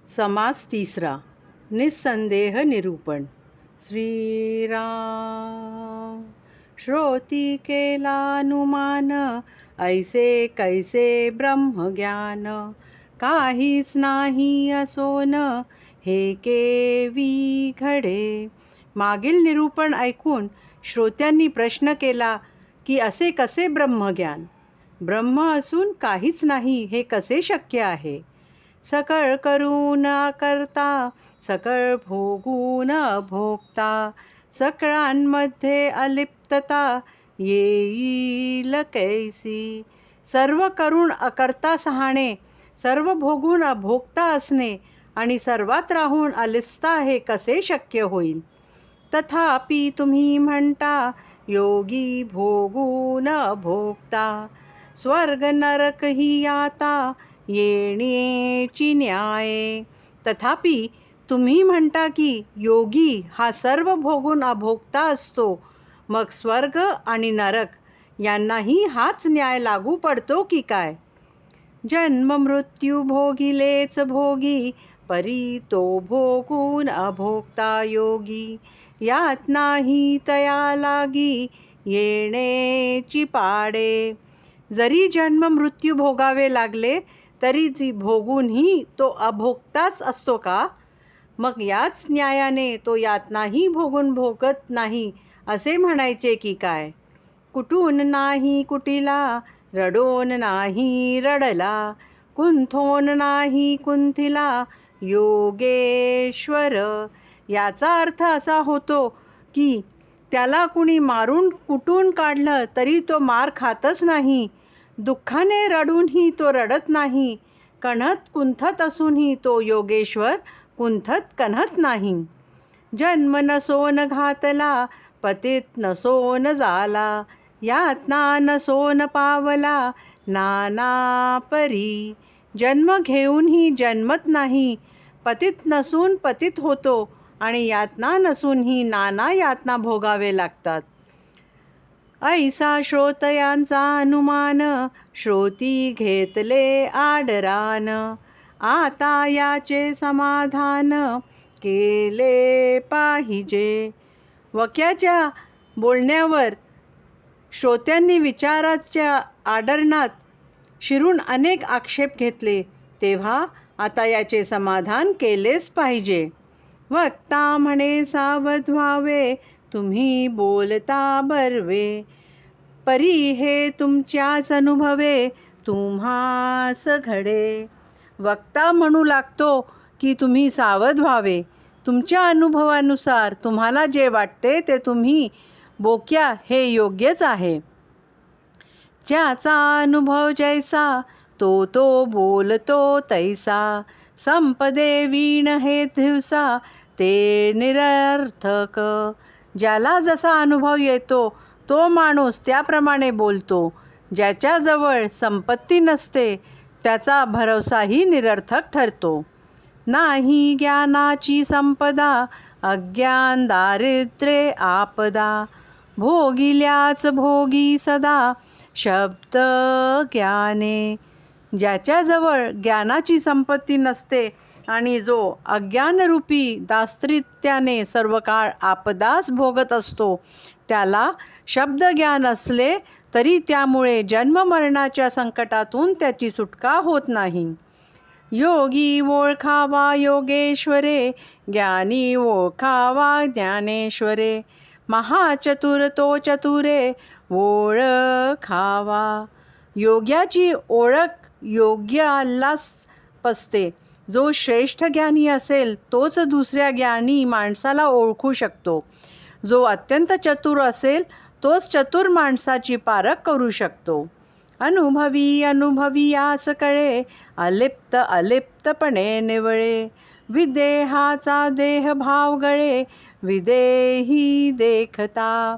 समास तिसरा. निस्संदेह निरूपण. श्रीराम. श्रोती केलानुमान, ऐसे कैसे ब्रह्मज्ञान. काहीच नाही असोन, हे केवी घडे. मागील निरूपण ऐकून श्रोत्यांनी प्रश्न केला की असे कसे ब्रह्मज्ञान. ब्रह्म असून काहीच नाही हे कसे शक्य आहे. सकळ करून करता, सकळ भोगून भोगता, सकळांमध्ये अलिप्तता येईल कैसी. सर्व करून अकर्ता सहाणे, सर्व भोगून अभोगता असणे आणि सर्वात राहून अलिप्तता हे कसे शक्य होईल. तथापि तुम्ही म्हणता, योगी भोगून भोगता, स्वर्ग नरक ही आता येण्याची न्याय. तथापि तुम्ही म्हणता की योगी हा सर्व भोगून अभोगता असतो, मग स्वर्ग आणि नरक यांनाही हाच न्याय लागू पडतो की काय. जन्म मृत्यू भोगिलेच भोगी, परी तो भोगून अभोगता योगी. यात नाही तया लागी, येण्याची पाडे. जरी जन्म मृत्यू भोगावे लागले तरी ती भोगूनही तो अभोगताच असतो का. मग याच न्यायाने तो यातनाही भोगून भोगत नाही असे म्हणायचे की काय. कुठून नाही कुटीला, रडोन नाही रडला, कुंथोन नाही कुंथिला, योगेश्वर. याचा अर्थ असा होतो की त्याला कुणी मारून कुटून काढलं तरी तो मार खातच नाही, दुःखाने रडूनही तो रडत नाही, कण्हत कुंथत असूनही तो योगेश्वर कुंथत कण्हत नाही. जन्म नसोन घातला, पतित नसोन झाला, यातना नसोन पावला, नाना परी. जन्म घेऊनही जन्मत नाही, पतित नसून पतित होतो आणि यातना नसूनही नाना यातना भोगावे लागतात. ऐसा श्रोतयांचा अनुमान, श्रोती घेतले आडरान. आता याचे समाधान केले पाहिजे. वक्याच्या बोलण्यावर श्रोत्यांनी विचाराच्या आडरणात शिरून अनेक आक्षेप घेतले, तेव्हा आता याचे समाधान केलेच पाहिजे. वक्ता म्हणे सावध व्हावे, तुम्ही बोलता बर्वे, परी हे तुमच्याच अनुभवे, तुम्हास घडे. वक्ता म्हणू लागतो की तुम्ही सावध व्हावे, तुमच्या अनुभवानुसार तुम्हाला जे वाटते ते तुम्ही बोक्या हे योग्यच आहे. ज्याचा अनुभव जैसा, तो तो बोलतो तैसा, संपदे वीण हे दिवसा, ते निरर्थक. ज्याला जसा अनुभव येतो तो माणूस त्याप्रमाणे बोलतो. ज्याच्याजवळ संपत्ती नसते त्याचा भरवसाही निरर्थक ठरतो. नाही ज्ञानाची संपदा, अज्ञान दारिद्र्ये आपदा, भोगिल्याच भोगी सदा, शब्द ज्ञाने. ज्याच्याजवळ ज्ञानाची संपत्ती नसते आणि जो अज्ञानरूपी दारिद्र्याने सर्व काळ आपदाच भोगत असतो, त्याला शब्दज्ञान असले तरी त्यामुळे जन्ममरणाच्या संकटातून त्याची सुटका होत नाही. योगी ओळखावा योगेश्वरे, ज्ञानी ओळखावा ज्ञानेश्वरे, महाचतुर तो चतुरे, ओळखावा. योग्याची ओळख योग्यालाच पसते. जो श्रेष्ठ ज्ञानी असेल तोच दुसऱ्या ज्ञानी माणसाला ओळखू शकतो. जो अत्यंत चतुर असेल तोच चतुर माणसाची पारख करू शकतो. अनुभवी अनुभवी यास कळे, अलिप्त अलिप्तपणे निवळे, विदेहाचा देह भाव गळे, विदेही देखता.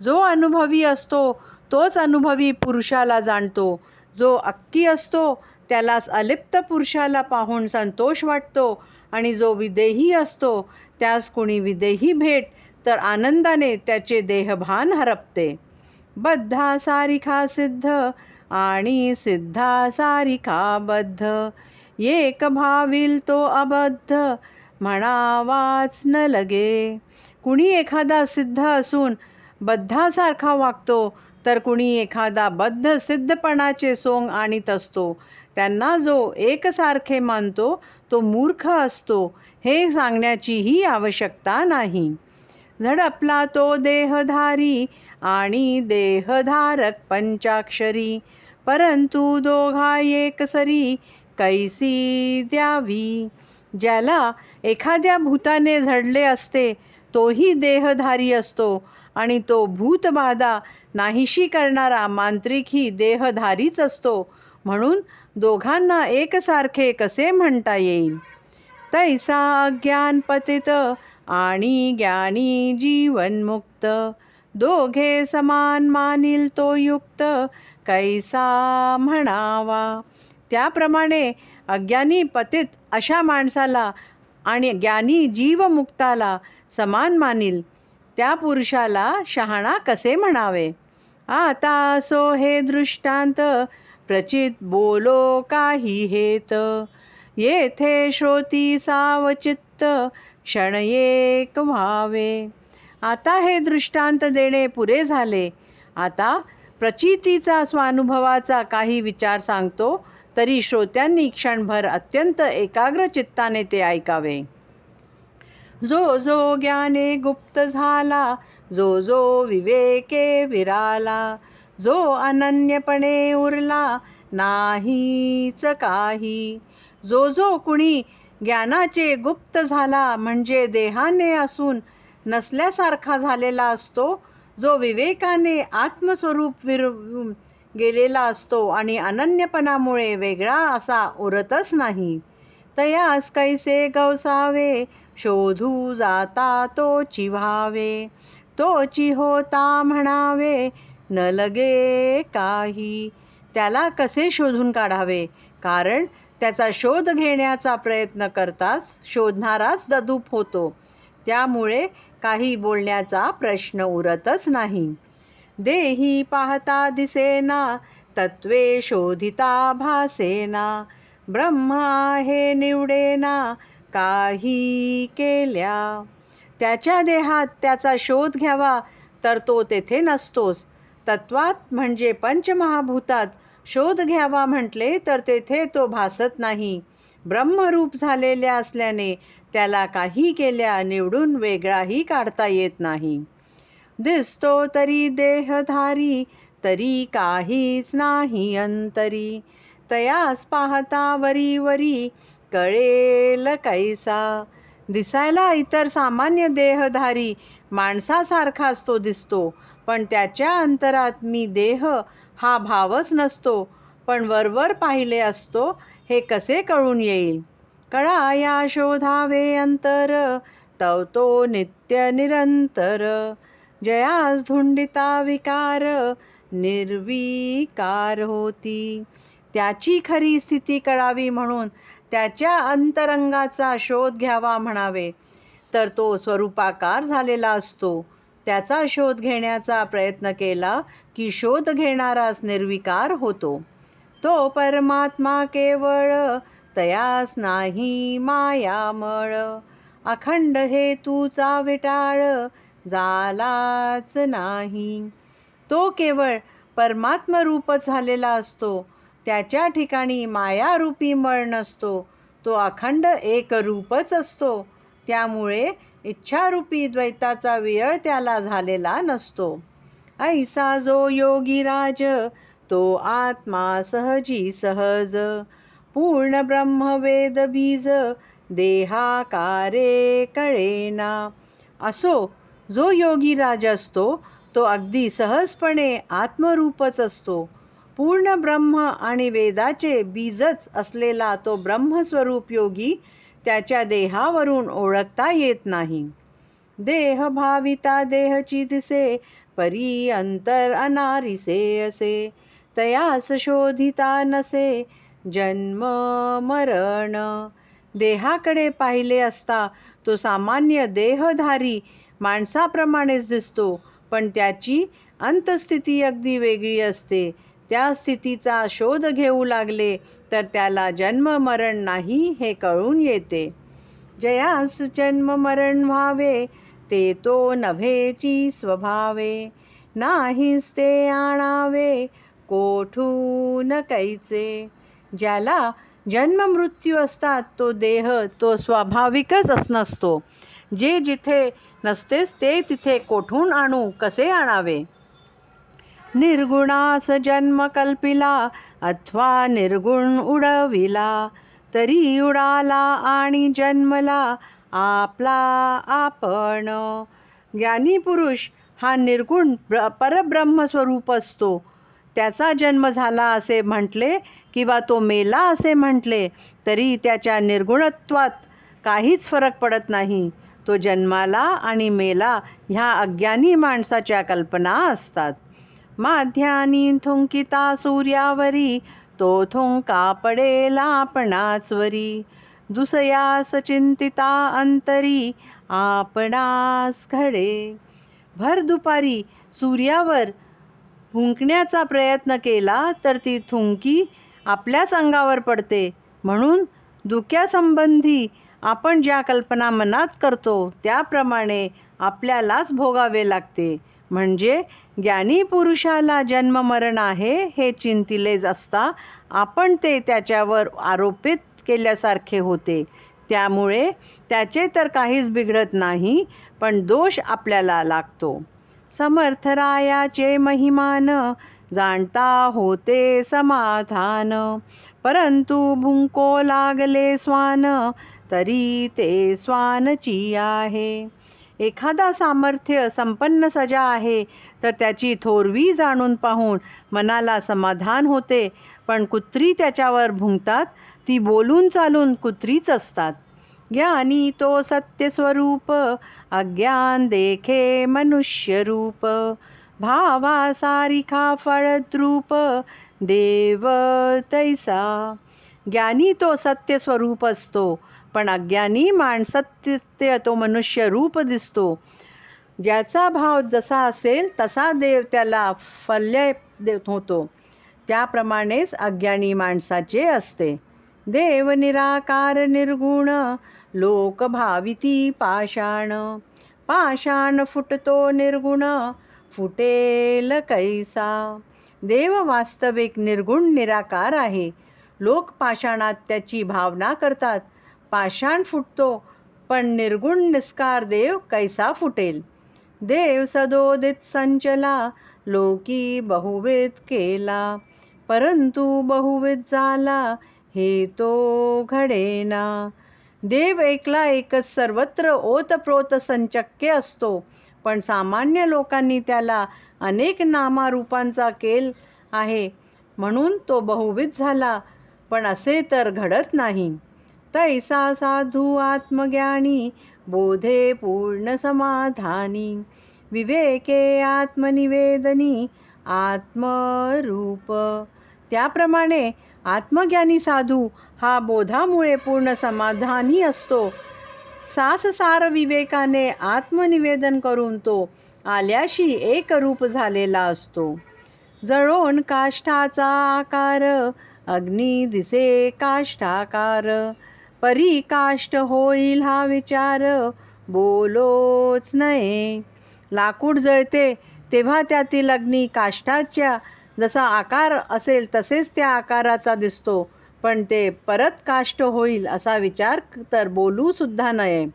जो अनुभवी असतो तोच अनुभवी पुरुषाला जाणतो. जो अक्की असतो त्यालाच अलिप्त पुरुषाला पाहून संतोष वाटतो आणि जो विदेही असतो त्यास कुणी विदेही भेट तर आनंदाने त्याचे देहभान हरपते. बद्धा सारिखा सिद्ध आणि सिद्धा सारिखा बद्ध, एक भाविल तो अबद्ध म्हणावाच न लगे. कुणी एखादा सिद्ध असून बद्धासारखा वागतो, तर कुणी एखादा बद्ध सिद्धपणाचे सोंग आणीत असतो. त्यांना जो एकसारखे मानतो तो मूर्ख असतो, हे सांगण्याचीही आवश्यकता नाही. झडपला तो देहधारी आणि देहधारक पंचाक्षरी, परंतु दोघा एकसरी कैसी द्यावी. ज्याला एखाद्या भूताने झडले असते तोही देहधारी असतो, आणि तो भूतबाधा नाहीशी करणारा मांत्रिकही देहधारीच असतो. म्हणून दोघांना एकसारखे कसे म्हणता येईल. तैसा अज्ञान पतित आणि ज्ञानी जीवनमुक्त, दोघे समान मानिल तो युक्त, कैसा म्हणावा. त्याप्रमाणे अज्ञानी पतित अशा माणसाला आणि ज्ञानी जीवमुक्ताला समान मानिल त्या पुरुषाला शहाणा कसे म्हणावे. आता सो हे दृष्टांत प्रचित बोलो काही हेत, येथे श्रोती सावचित्त क्षण एक व्हावे. आता हे दृष्टांत देणे पुरे झाले. आता प्रचितीचा स्वानुभवाचा काही विचार सांगतो, तरी श्रोत्यांनी क्षणभर अत्यंत एकाग्र चित्ताने ते ऐकावे. जो जो ज्ञाने गुप्त झाला, जो जो विवेके विराला, जो अनन्यपणे उरला नाहीच काही. जो जो कुणी ज्ञानाचे गुप्त झाला म्हणजे देहाने असून नसल्यासारखा झालेला असतो, जो विवेकाने आत्मस्वरूप गेलेला असतो आणि अनन्यपणामुळे वेगळा असा उरतच नाही, तयास कैसे गवसावे शोधू जाता तोची व्हावे. तोची होता म्हणावे न लगे काही. त्याला कसे शोधून काढावे, कारण त्याचा शोध घेण्याचा प्रयत्न करताच शोधणाराच ददूप होतो. त्यामुळे काही बोलण्याचा प्रश्न उरतच नाही. देही पाहता दिसेना, तत्वे शोधिता भासेना, ब्रह्म आहे निवडेना काही केल्या. त्याच्या देहात त्याचा शोध घ्यावा तर तो तेथे नसतोच. तत्वात म्हणजे पंचमहाभूतात शोध घ्यावा म्हटले तर तेथे तो भासत नाही. ब्रह्मरूप झालेल्या असल्याने त्याला काही केल्या निवडून वेगळाही काढता येत नाही. दिसतो तरी देहधारी, तरी काहीच नाही अंतरी, तयास पाहता वरी वरी कळेल कैसा. दिसायला इतर सामान्य देहधारी माणसासारखाच तो दिसतो, पण त्याच्या अंतरात मी देह हा भावच नसतो, पण वरवर पाहिले असतो, हे कसे कळून येईल. कळाया शोधावे अंतर, तव तो नित्य निरंतर, जयास धुंडिता विकार निर्विकार होती. त्याची खरी स्थिती कळावी म्हणून त्याच्या अंतरंगाचा शोध घ्यावा म्हणावे, तर तो स्वरूपाकार झालेला असतो. त्याचा शोध घेण्याचा प्रयत्न केला की शोध घेणाराच निर्विकार होतो. तो परमात्मा केवळ, तयास नाही मायामळ, अखंड हेतूचा विटाळ झालाच नाही. तो केवळ परमात्मरूपच झालेला असतो. त्याच्या ठिकाणी मायारूपी मळ नसतो. तो अखंड एक रूपच असतो. त्यामुळे इच्छारूपी द्वैताचा विरळ त्याला झालेला नसतो. ऐसा जो योगीराज, तो आत्मा सहजी सहज, पूर्ण ब्रह्मवेद बीज देहाकारे कळेना. असो जो योगीराज असतो तो अगदी सहजपणे आत्मरूपच असतो. पूर्ण ब्रह्म आणि वेदाचे बीजच असलेला तो ब्रह्मस्वरूप योगी त्याच्या देहावरून ओळखता येत नाही. देह भाविता देहची दिसे, परी अंतर अनारिसे असे, तयास शोधिता नसे जन्म मरण. देहाकडे पाहिले असता तो सामान्य देहधारी माणसाप्रमाणेच दिसतो, पण त्याची अंतस्थिती अगदी वेगळी असते. त्या स्थितीचा शोध घेऊ लागले तर त्याला जन्म मरण नाही हे कळून येते. जयास जन्म मरण व्हावे ते तो नभेची स्वभावे, नाहीच ते आणावे कोठून कैचे. ज्याला जन्म मृत्यू असतात तो देह तो स्वाभाविकच नसतो. जे जिथे नसतेच ते तिथे कोठून आणू कसे आणावे. निर्गुणास जन्म कल्पिला अथवा निर्गुण उडविला, तरी उडाला आणि जन्मला आपला आपण. ज्ञानी पुरुष हा निर्गुण परब्रह्मस्वरूप असतो. त्याचा जन्म झाला असे म्हटले किंवा तो मेला असे म्हटले तरी त्याच्या निर्गुणत्वात काहीच फरक पडत नाही. तो जन्माला आणि मेला ह्या अज्ञानी माणसाच्या कल्पना असतात. माध्यानी थुंकिता सूर्यावरी, तो थुंका पडेल आपणाचवरी. दुसयास चिंतिता अंतरी, आपणास घडे. भर दुपारी सूर्यावर थुंकण्याचा प्रयत्न केला तर ती थुंकी आपल्याच अंगावर पडते. म्हणून धुक्यासंबंधी आपण ज्या कल्पना मनात करतो त्याप्रमाणे आपल्यालाच भोगावे लागते. म्हणजे ज्ञानी पुरुषाला जन्म मरण आहे हे चिंतिलेच असता आपण ते त्याच्यावर आरोपित केल्यासारखे होते. त्यामुळे त्याचे तर काहीच बिघडत नाही, पण दोष आपल्याला लागतो. समर्थरायाचे महिमान, जाणता होते समाधान. परंतु भुंको लागले स्वान, तरी ते स्वानची आहे. एखादा सामर्थ्य संपन्न सजा आहे तर त्याची थोरवी जाणून पाहून मनाला समाधान होते. पण कुत्री त्याच्यावर भुंकतात ती बोलून चालून कुत्रीच असतात. ज्ञानी तो सत्यस्वरूप, अज्ञान देखे मनुष्य रूप. भावा सारिखा फळद्रूप, देव तैसा. ज्ञानी तो सत्य स्वरूप असतो, पण अज्ञानी सत्य तो मनुष्य रूप दिसतो. ज्याचा भाव जसा असेल तसा देव त्याला फल्य देत होतो. त्याप्रमाणेच अज्ञानी माणसाचे असते. देव निराकार निर्गुण, लोक भाविती पाषाण. पाषाण फुटतो निर्गुण, फुटेल कैसा. देव वास्तविक निर्गुण निराकार आहे. लोक पाषाणात त्याची भावना करतात. पाषाण फुटतो पण निर्गुण निस्कार देव कैसा फुटेल. देव सदोदित संचला, लोकी बहुविध केला. परंतु बहुविध झाला, हे तो घडेना. देव एकला एकच सर्वत्र ओतप्रोत संचक्य असतो, पण सामान्य लोकांनी त्याला अनेक नामारूपांचा केल आहे म्हणून तो बहुविध झाला, पण असे तर घडत नाही. तैसा साधू आत्मज्ञानी, बोधे पूर्ण समाधानी. विवेके आत्मनिवेदनी, आत्मरूप. त्याप्रमाणे आत्मज्ञानी साधू हा बोधामुळे पूर्ण समाधानी असतो. साससार विवेकाने आत्मनिवेदन करून तो आल्याशी एक रूप झालेला असतो. जळोन काष्ठाचा आकार, अग्नी दिसे काष्ठाकार. परी काष्ठ होईल हा विचार, बोलोच नये. लाकूड जळते तेव्हा त्यातील अग्नी काष्ठाच्या जसा आकार असेल तसेच त्या आकाराचा दिसतो, पण ते परत काष्ठ होईल असा विचार तर बोलू सुद्धा नये.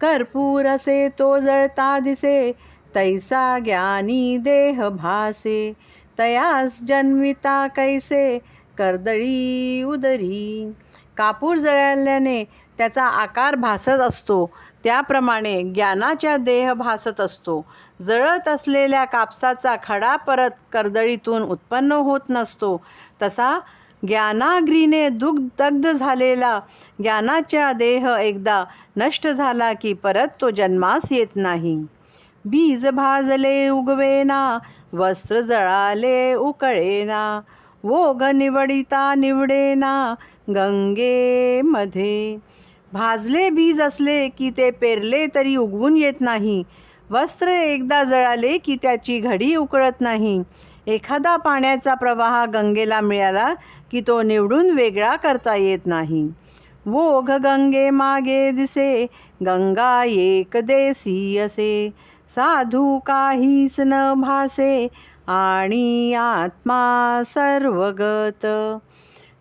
कर्पूर असे तो जळता दिसे, तैसा ज्ञानी देह भासे. तयास जन्मिता कैसे, कर्दळी उदरी. कापूर जळल्याने त्याचा आकार भासत असतो, त्याप्रमाणे ज्ञानाच्या देह भासत असतो. जळत असलेल्या कापसाचा खडा परत कर्दळीतून उत्पन्न होत नसतो, तसा ज्ञानाग्नीने दग्ध झालेला ज्ञानाचा देह एकदा नष्ट झाला की परत तो जन्मास येत नाही. बीज भाजले उगवेना, वस्त्र जळाले उकळेना. ओघ निवडिता निवडेना, गंगेमध्ये. भाजले बीज असले की ते पेरले तरी उगवून येत नाही. वस्त्र एकदा जळाले की त्याची घडी उकळत नाही. एखादा पाण्याचा प्रवाह गंगेला मिळाला की तो निवडून वेगळा करता येत नाही. ओघ गंगे मागे दिसे, गंगा एक देसी असे. साधू काहीच न भासे, आणि आत्मा सर्वगत.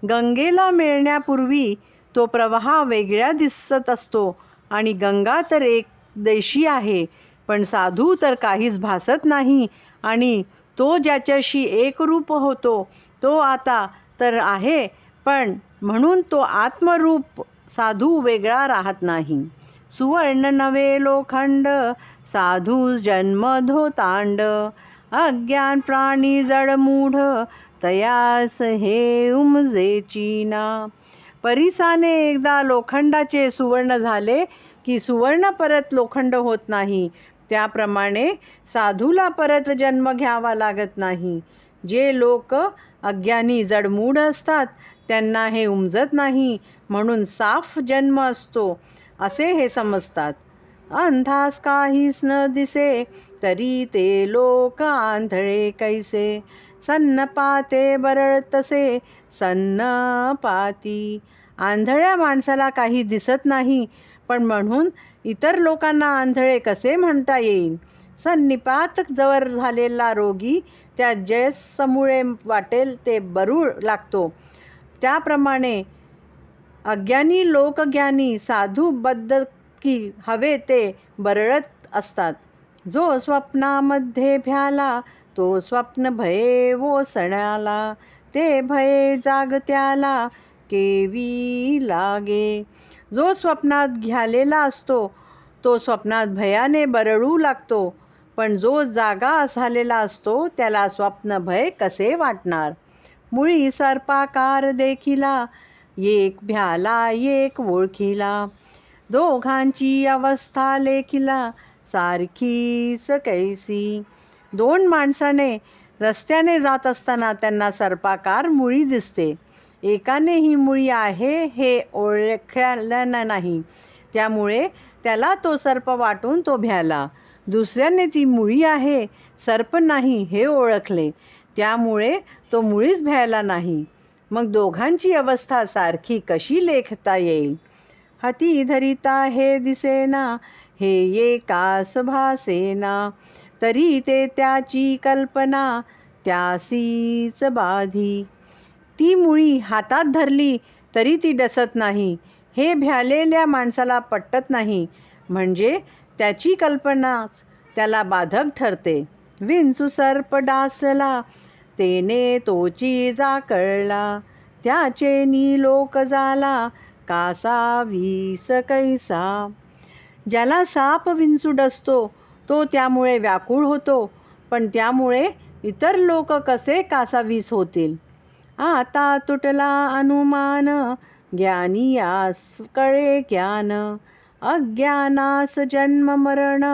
गंगेला मिळण्यापूर्वी तो प्रवाह वेगळा दिसत असतो आणि गंगा तर एक देशी आहे, पण साधू तर काहीच भासत नाही आणि तो ज्याच्याशी एकरूप होतो तो आता तर आहे, पण म्हणून तो आत्मरूप साधू वेगळा राहत नाही. सुवर्ण नवे लोखंड, साधू जन्म धोतांड. अज्ञान प्राणी जडमूढ, तयास हे उमजे चीना. परिसाने एकदा लोखंडाचे सुवर्ण झाले की सुवर्ण परत लोखंड होत नाही. त्याप्रमाणे साधूला परत जन्म घ्यावा लागत नाही. जे लोक अज्ञानी जडमूढ असतात त्यांना हे उमजत नाही, म्हणून साफ जन्म असतो असे हे समजतात. अंधास काहीच न दिसे, तरी ते लोक आंधळे कैसे. सन्नपाते बरळ तसे, सन्नपाती. आंधळ्या माणसाला काही दिसत नाही, पण म्हणून इतर लोकांना आंधळे कसे म्हणता येईल. सन्निपात जवळ झालेला रोगी त्या जयसमुळे वाटेल ते बरू लागतो, त्याप्रमाणे अज्ञानी लोकज्ञानी साधू बद्धकी हवे ते बरळत असतात. जो स्वप्नामध्ये भ्याला, तो स्वप्न भये ओसण्याला. ते भये जागत्याला केवी लागे. जो स्वप्नात घ्यालेला असतो तो स्वप्नात भयाने बरळू लागतो, पण जो जागा झालेला असतो त्याला स्वप्न भय कसे वाटणार. मुळी सर्पाकार देखिला, एक भ्याला एक ओळखीला. दोघांची अवस्था लेखिला, सारखीच कैसी. दोन माणसाने रस्त्याने जात असताना त्यांना सर्पाकार मुळी दिसते. एकाने ही मुळी आहे हे ओळखलं नाही, त्यामुळे त्याला तो सर्प वाटून तो भ्याला. दुसऱ्याने ती मुळी आहे सर्प नाही हे ओळखले, त्यामुळे तो मुळीच भ्यायला नाही. मग दोघांची अवस्था सारखी कशी लेखता येईल. हाती धरिता हे दिसेना, हे एकास भासेना. तरी ते त्याची कल्पना, त्यासीच बाधी. ती मुळी हातात धरली तरी ती डसत नाही, हे भ्यालेल्या माणसाला पटत नाही, म्हणजे त्याची कल्पनाच त्याला बाधक ठरते. विंचू सर्प डासला, तेने तोची जाकळला. त्याचे नीलोक झाला, कासा वीस कैसा. ज्याला साप विंचू डसतो तो त्यामुळे व्याकुळ होतो, पण त्यामुळे इतर लोक कसे कासावीस होतील. आता तुटला अनुमान, ज्ञानियास कळे ज्ञान. अज्ञानास जन्म मरण,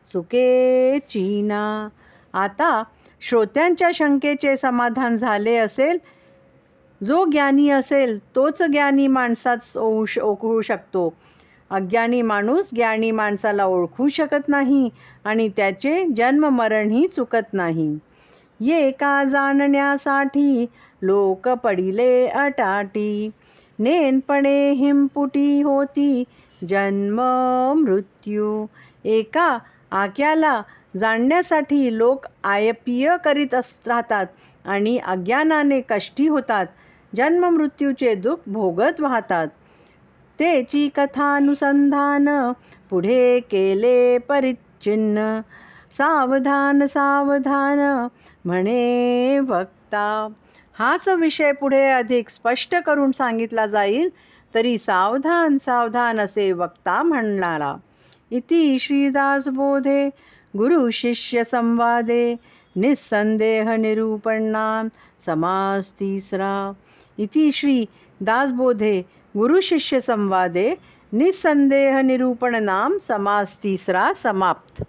चुके चीना. आता श्रोत्यांच्या शंकेचे समाधान झाले असेल. जो ज्ञानी असेल तोच ज्ञानी माणसाच ओळखू शकतो. अज्ञानी माणूस ज्ञानी माणसाला ओळखू शकत नाही आणि त्याचे जन्म मरणही चुकत नाही. ये का जाणण्यासाठी लोक पडिले अटाटी. नेनपणे हिमपुटी होती, जन्म मृत्यू. एका आक्याला जाणण्यासाठी लोक आयपिय करीत राहतात आणि अज्ञानाने कष्टी होतात, जन्म मृत्यूचे दुःख भोगत वाहतात. तेची कथानुसंधान पुढे केले परिच्छिन्न. सावधान सावधान म्हणे वक्ता. हाच विषय पुढे अधिक स्पष्ट करून सांगितला जाईल तरी सावधान सावधान असे वक्ता म्हणणारा. इति श्रीदासबोधे गुरु शिष्य संवादे निस्संदेह निरूपणाम समास तीसरा. इति श्री दासबोधे गुरु शिष्य संवादे निस्संदेह निरूपण नाम समास तीसरा समाप्त.